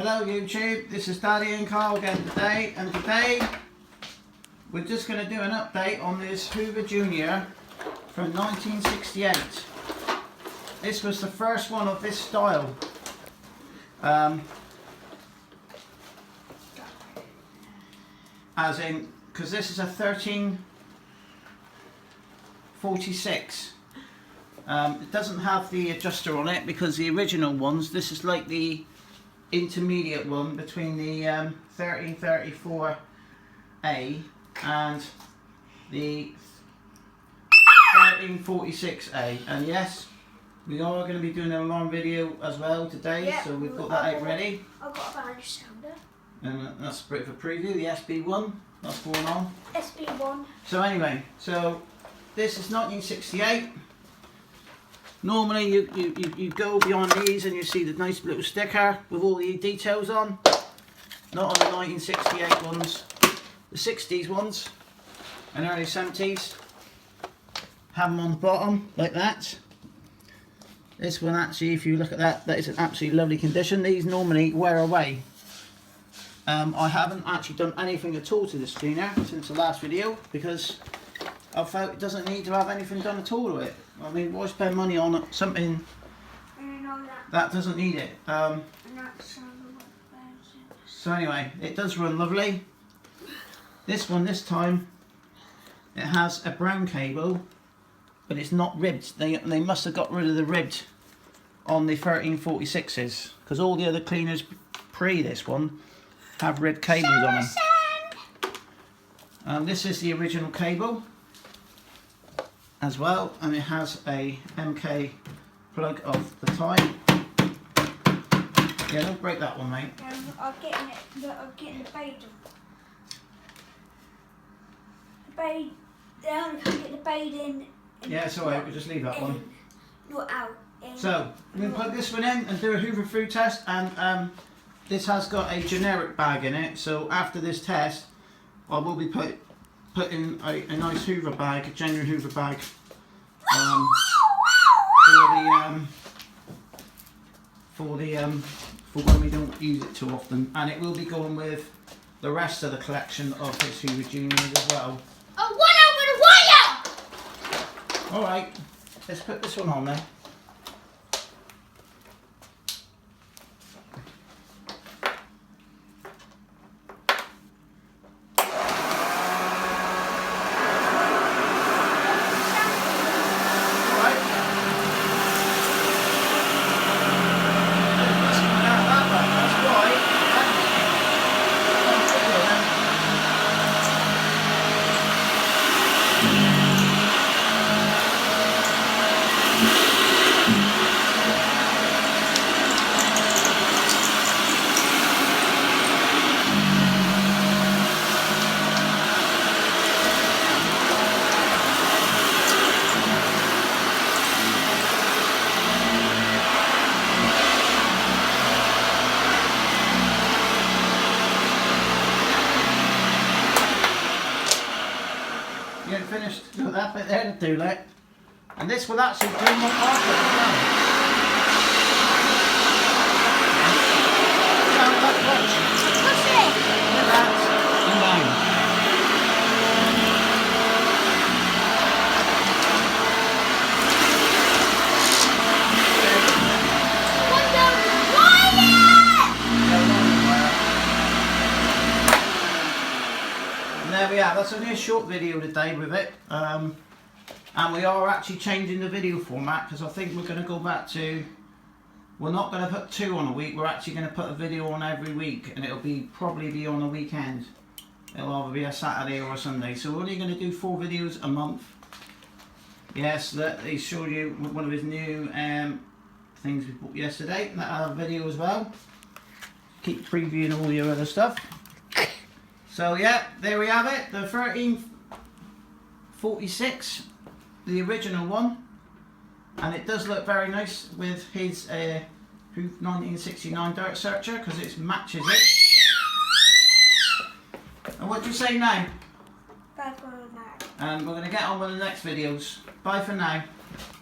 Hello YouTube, this is Daddy and Carl again today, and today we're just going to do an update on this Hoover Junior from 1968. This was the first one of this style. As in, because this is a 1346. It doesn't have the adjuster on it because the original ones, this is like the intermediate one between the 1334A and the 1346A. And yes, we are going to be doing an alarm video as well today, yeah, so we've got that out ready. I've got a band sounder. And that's a bit of a preview, the SB1, that's going on. SB1. So anyway, so this is 1968. Normally you go beyond these and you see the nice little sticker with all the details on. Not on the 1968 ones. The 60s ones and early 70s have them on the bottom like that. This one actually, if you look at that, that is an absolutely lovely condition. These normally wear away. I haven't actually done anything at all to this cleaner since the last video because I felt it doesn't need to have anything done at all to it. I mean, why spend money on something that doesn't need it? So anyway, it does run lovely. This one, this time, it has a brown cable, but it's not ribbed. They must have got rid of the ribbed on the 1346s, because all the other cleaners pre this one have ribbed cables on them. This is the original cable as well, and it has a MK plug of the type. Yeah, don't break that one, mate. I'm getting the bead. The bead. I only can't get the bead in. Yeah, it's alright. We'll just leave that one. Not out. So we're going to plug this one in and do a Hoover food test, and this has got a generic bag in it. So after this test, I will be putting a nice Hoover bag, a genuine Hoover bag, for when we don't use it too often, and it will be going with the rest of the collection of his Hoover Juniors as well. Oh, one over the wire! All right, let's put this one on then. Finished that bit there to do that, and this will actually do more after as well. Watch. Push it! Get that and down. One down the wire! And there we are. That's only a short video today with it, and we are actually changing the video format because I think we're going to go back to, we're not going to put 2 on a week, we're actually going to put a video on every week, and it'll probably be on a weekend. It'll either be a Saturday or a Sunday, so we're only going to do 4 videos a month. Yes, that he showed you one of his new things we bought yesterday, that other video as well. Keep previewing all your other stuff. So yeah, there we have it, the 1346, the original one, and it does look very nice with his 1969 dirt searcher because it matches it. And what do you say now? Bye for now. And we're going to get on with the next videos. Bye for now.